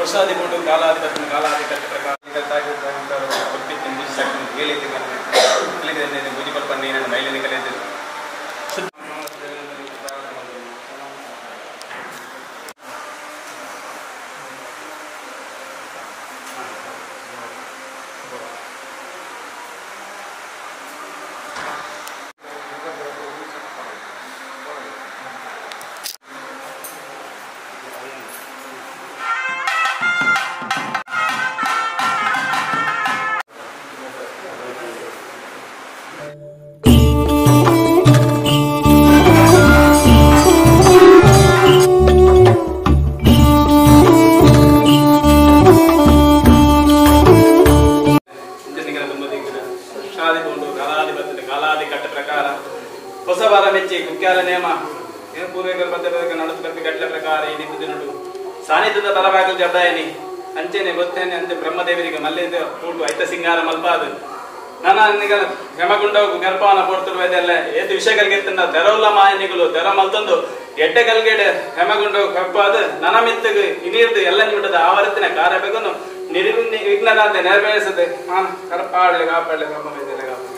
ವರ್ಷಾದಿಕೊಂಡು ಕಾಲಾಧಿಪತ್ಯ ಕಾಲಾಧಿಪತ್ಯ ಪ್ರಕಾರ ಹೇಳಿದ್ದೇನೆ ಭೂಜಿಪಲ್ ಪಂಡಿ ನನ್ನ ಮೈಲಿನ ಕಲಿಯಿದ್ದೇನೆ ಹೊಸ ವಾರ ಮೆಚ್ಚಿ ಕುಖ್ಯಾಲ ನೇಮ ಪೂರ್ವಿಕರ ಪದ್ಧತಿ ನಡೆಸಬೇಕು ಗಟ್ಲ ಪ್ರಕಾರ ಈ ದಿನಡು ಸಾನ್ನಿಧ್ಯದ ಬಲವಾಗಲು ಜಬ್ದಾಯನಿ ಅಂಚೆನೆ ಗೊತ್ತೇನೆ ಅಂತೆ ಬ್ರಹ್ಮದೇವರಿಗೆ ಮಲ್ಲೇದ ಕೂಟು ಐತ ಸಿಂಗಾರ ಮಲ್ಪಾದು ನನಗ ಹೆಮಗುಂಡವು ಗರ್ಭವನ ಕೊಡ್ತಿರುವುದೆಲ್ಲ ಏತು ವಿಷಯಗಳಿಗೆ ತೆರವುಲ್ಲ ಮಾಯನಿಗಳು ತೆರ ಮಲ್ತಂದು ಎಡ್ಡೆ ಕಲ್ಗೆಡೆ ಹೆಮಗುಂಡವು ಕಪ್ಪಾದು ನನ್ನ ಮಿತ್ತಗ ಇನಿರ್ದು ಎಲ್ಲ ನಿಮಿಟದ ಆವರ್ತಿನ ಕಾರ್ಯಬೇಕನ್ನು ವಿಘ್ನರಾಂತೆ ನೆರವೇರಿಸದೆ ನಾನು ಕರಪಾಡಲೆ ಕಾಪಾಡಲೆ ಬ್ರಹ್ಮ ವೇದಲೆ ಕಾಪಾಡಲೆ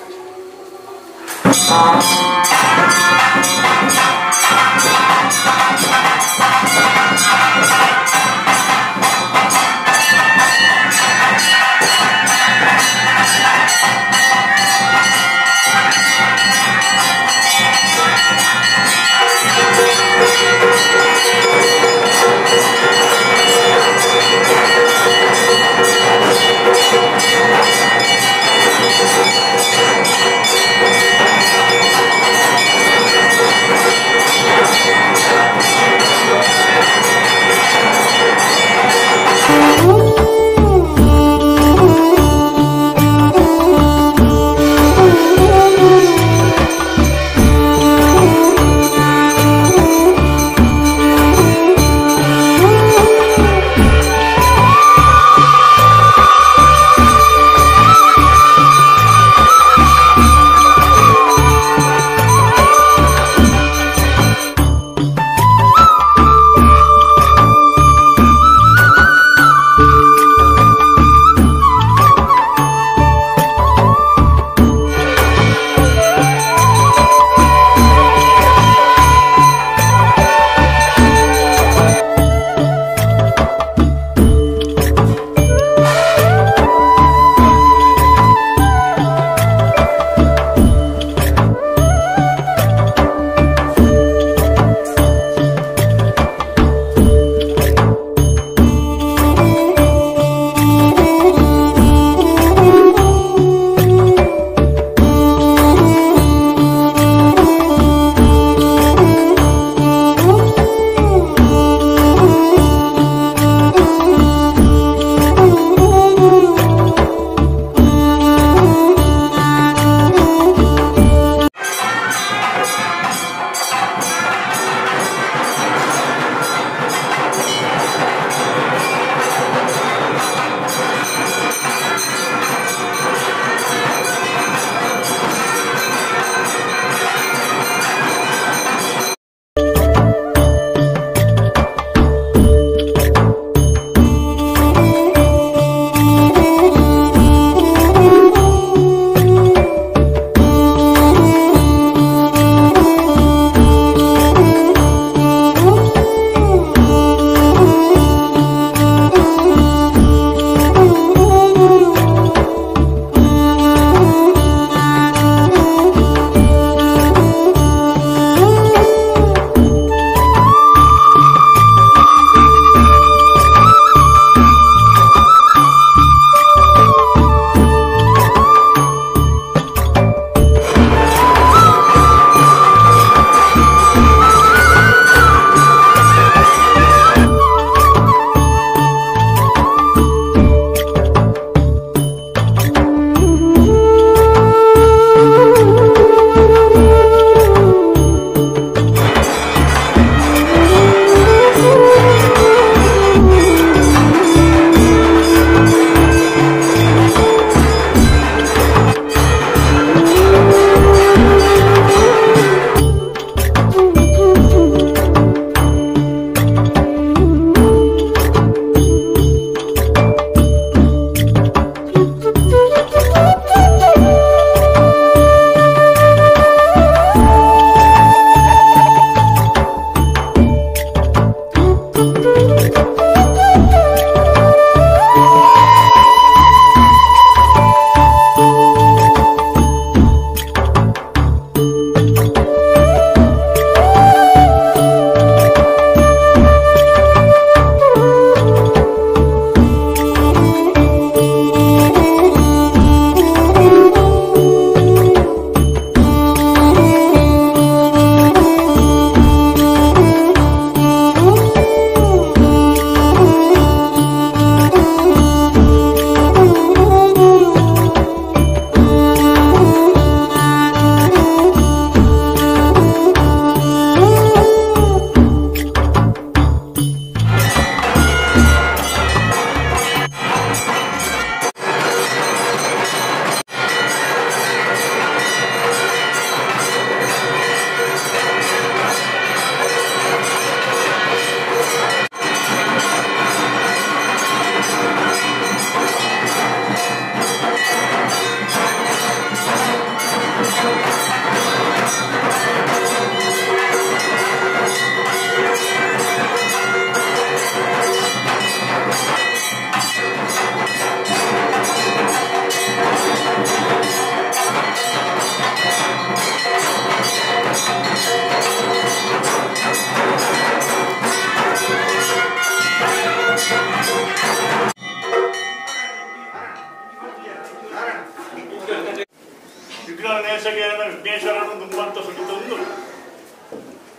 ವಿಘ್ನೇಶಕೇನ ವಿಘ್ನೇಶ್ವರನು ದುಂಬಂತ ಸುಳಿತಂದು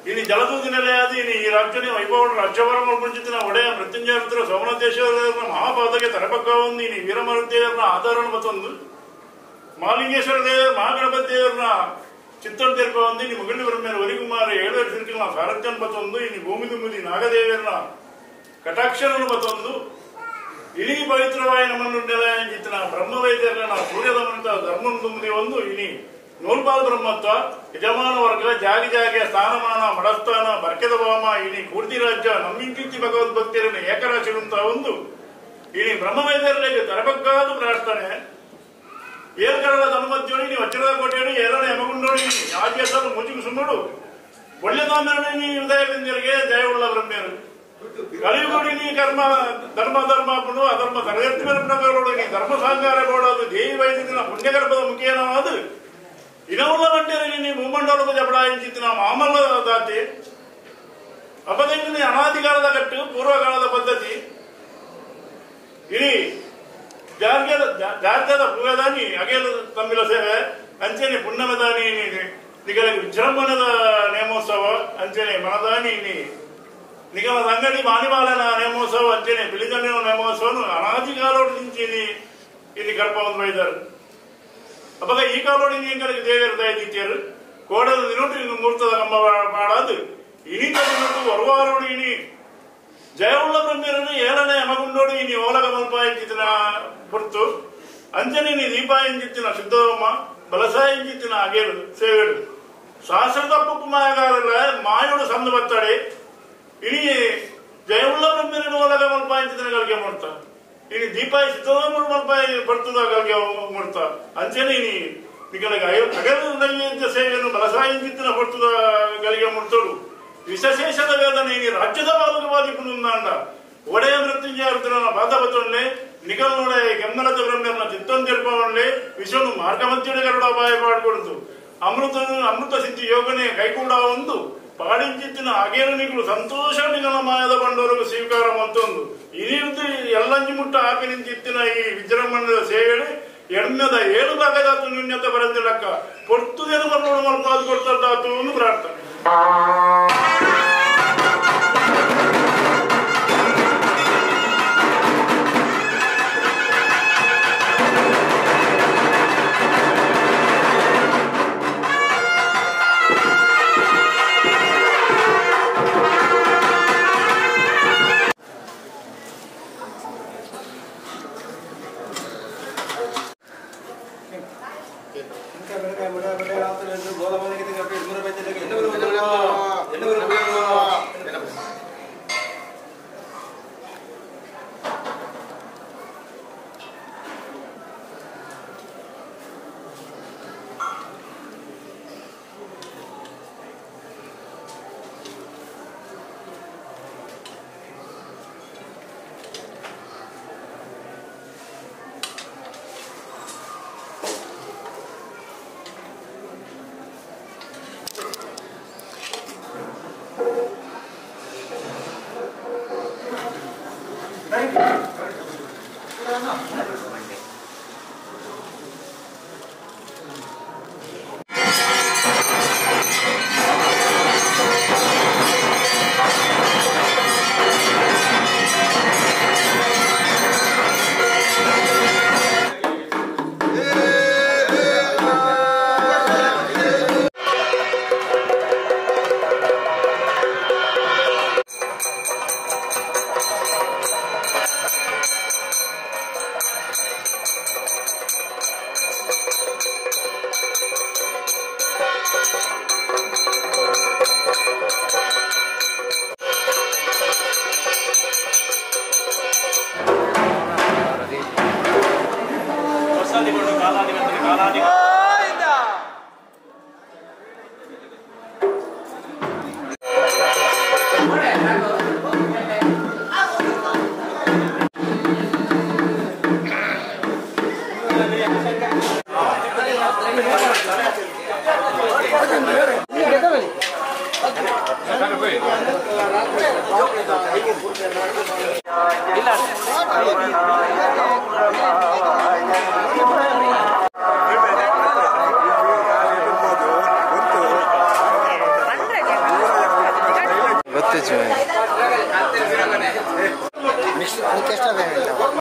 ಇನ್ನು ಜಲದೂತಿ ನೆಲೆಯಾದ ಇನ್ನು ಈ ರಾಜ್ಯನೇ ವೈಭವ ರಾಜ್ಯವರ ಮುಂಚಿತಿನ ಒಡೆಯ ಮೃತ್ಯುಂಜಯ ಮಿತ್ರ ಸೋಮನಾಥೇಶ್ವರನ ಮಹಾಪಾದಕ್ಕೆ ತರಪಕ್ಕವೊಂದು ಇನ್ನು ವೀರಮರುದೇವರನ್ನ ಆಧಾರಣ ಮತ್ತೊಂದು ಮಾಲಿಂಗೇಶ್ವರ ದೇವರ ಮಹಾಗಣಪತಿ ದೇವರನ್ನ ಚಿತ್ತೋಡ್ ತೆರಪ ಒಂದು ಇನ್ನು ಮುಗಳಿ ಬ್ರಹ್ಮೇರ ವರಿಕುಮಾರ 7 ಸಿರ್ಕಿಲ್ನ ಸಾರಥ್ಯನ್ ಮತ್ತೊಂದು ಇನ್ನು ಭೂಮಿ ತುಂಬುದಿ ನಾಗದೇವರನ್ನ ಕಟಾಕ್ಷರನು ಮತ್ತೊಂದು ಇಡೀ ಪವಿತ್ರವಾಯಿ ನಮ್ಮನ್ನು ನೆಲೆಯಿಂಜಿತ್ತಿನ ಬ್ರಹ್ಮವೈದ್ಯರನ್ನ ಸೂರ್ಯದಮಂತ ಧರ್ಮನ್ ತುಂಬುದಿ ಒಂದು ಇನಿ ನೂಲ್ಪಾಲ್ ಬ್ರಹ್ಮತ್ವ ಯಜಮಾನ ವರ್ಗ ಜಾಗಿ ಜಾಗೆ ಸ್ಥಾನಮಾನ ಮಡಸ್ಥಾನ ಬರ್ಕೆದ ಭಾಮ ಇನಿ ಕೂರ್ತಿ ರಾಜ್ಯ ನಮ್ಮಿಂಕಿಂಚಿ ಭಗವದ್ಭಕ್ತಿಯರನ್ನು ಏಕರಾಶಿರುಂತ ಒಂದು ಇನಿ ಬ್ರಹ್ಮವೈದ್ಯರಿಗೆ ತರಬಕ್ಕಾದ ಪ್ರಾರ್ಥನೆ ಏರ್ಕಡದ ಧನುಮಧ್ಯೋಡಿ ನೀ ವಜ್ರದ ಕೋಟೆಯಡಿ ಏರಣ ಯಮಗುಂಡೋಡಿ ಆದ್ಯಸಲು ಮುಜಿಗು ಸುಮ್ಮಡು ಒಳ್ಳೆದಾಮರಣಿ ನೀ ಹೃದಯದಿಂದರಿಗೆ ಜಯವುಳ್ಳ ಬ್ರಹ್ಮೇರು ಕಲಿಯುಗೋಡಿ ನೀ ಕರ್ಮ ಧರ್ಮ ಧರ್ಮ ಪುಡು ಅಧರ್ಮ ತರಗತಿರೋಡು ನೀ ಧರ್ಮ ಸಾಂಗಾರ ಬೋಡದು ದೇವಿ ವೈದ್ಯನ ಪುಣ್ಯಗರ್ಭದ ಮುಖೇನವಾದ ಇನವುಳ್ಳ ಬಂಟೇರಿ ನೀ ಭೂಮಂಡಲದ ಜಬಡಾಯಿಂಚಿತ್ತಿನ ಮಾಮಲ್ಲ ದಾತಿ ಅಪದಂಗಿನ ಅನಾದಿಕಾಲದ ಕಟ್ಟು ಪೂರ್ವಕಾಲದ ಪದ್ಧತಿ ಇಡೀ ಜಾರ್ಜದ ಪೂಯದಾನಿ ಅಗೇಲ ತಮ್ಮಿಲ ಸೇವೆ ಅಂಚೆನೆ ಪುಣ್ಯಮದಾನಿ ನಿಗಳಿಗೆ ವಿಜೃಂಭಣದ ನೇಮೋತ್ಸವ ಅಂಚೆನೆ ಮನದಾನಿ ನಿಗಮದ ಅಂಗಡಿ ಮಾನಿಮಾಲನ ನೇಮೋತ್ಸವ ಅಂಚೆನೆ ಬಿಳಿದಂಡಿನ ನೇಮೋತ್ಸವನು ಅನಾದಿಕಾಲೋಡು ನಿಂಚಿನಿ ಇಲ್ಲಿ ಗರ್ಭ ಒಂದು ಬೈದರು ಅವಾಗ ಈ ಕಾಲೋಡಿ ನೀಂಗಳಿಗೆ ದೇವರ ದಯದಿತ್ಯರು ಕೋಡದ ದಿನೋಟು ಮೂರ್ತದ ಕಂಬ ಮಾಡಾದು ಇನಿತ ದಿನೋಟು ಹೊರವಾರೋಡಿ ಇನಿ ಜಯವುಳ್ಳ ಬ್ರಹ್ಮರನ್ನು 7ನೇ ಯಮಗುಂಡೋಡಿ ಇನಿ ಓಲಗ ಮಲ್ಪಾಯಿಂಚಿತ್ತಿನ ಹೊರತು ಅಂಜನಿ ನೀ ದೀಪಾಯಿಂಚಿತ್ತಿನ ಸಿದ್ಧೋಮ ಬಲಸಾಯಿಂಚಿತ್ತಿನ ಅಗೇರು ಸೇವೆಡು ಶಾಸ್ತ್ರದಪ್ಪು ಮಾಯಗಾರಲ್ಲ ಮಾಯೋಡು ಸಂದು ಬತ್ತಡೆ ಇನಿ ಜಯವುಳ್ಳ ಬ್ರಹ್ಮರನ್ನು ಓಲಗ ಮಲ್ಪಾಯಿಂಚಿತ್ತಿನ ಗಳಿಗೆ ಮಾಡ್ತಾ ಇನಿ ದೀಪಾಯಿ ಸಿದ್ಧೋಮ ಮಲ್ಪಾಯಿ ಬರ್ತದ ಗಳಿಗೆ ಮಾಡ್ತಾ ಅಂಜನಿ ನೀ ನಿಗಳಿಗೆ ಅಗಲು ನೈವೇದ್ಯ ಸೇವೆಯನ್ನು ಬಲಸಾಯಿಂಚಿತ್ತಿನ ಹೊರತದ ಗಳಿಗೆ ಮುಡ್ತೋಡು ವಿಶೇಷದ ವೇದನೆ ಇನಿ ರಾಜ್ಯದ ಬಾಲಕವಾದಿ ಪುನಂದಾಂಡ ಒಡೆಯ ಮೃತ್ಯುಂಜಯ ರುದ್ರನ ಬಾಧಪತ್ತೊಂಡೆ ನಿಗಲ್ನೊಡೆ ಕೆಮ್ಮನದ ಬ್ರಹ್ಮನ ಚಿತ್ತೊಂದಿರ್ಪವೊಂಡೆ ವಿಶ್ವನು ಮಾರ್ಗಮಧ್ಯಡೆ ಗರುಡ ಅಪಾಯ ಪಾಡ್ಕೊಡ್ತು ಅಮೃತ ಸಿದ್ಧಿ ಯೋಗನೆ ಕೈಕೂಡ ಒಂದು ಪಾಡಿಂಚಿತ್ತಿನ ಅಗೇರು ನಿಗಳು ಸಂತೋಷ ನಿಗಮ ಮಾಯದ ಬಂಡವರಿಗೆ ಸ್ವೀಕಾರ ಮತ್ತೊಂದು ಇನಿರ್ದು ಎಲ್ಲಂಜಿ ಮುಟ್ಟ ಹಾಕಿ ನಿಂತಿತ್ತಿನ ಈ ವಿಜೃಂಭಣದ ಸೇವೆಗಳು ಎಣ್ಣದ 7 ಭಾಗದಾತು ನ್ಯೂನ್ಯತೆ ಬರೆದಿಡಕ್ಕ ಪೊರ್ತುದೇನು ಬರೋಡು ಮಲ್ಪಾದು ಕೊಡ್ತದ್ದಾತು ಒಂದು ಪ್ರಾರ್ಥನೆ ಗೊತ್ತು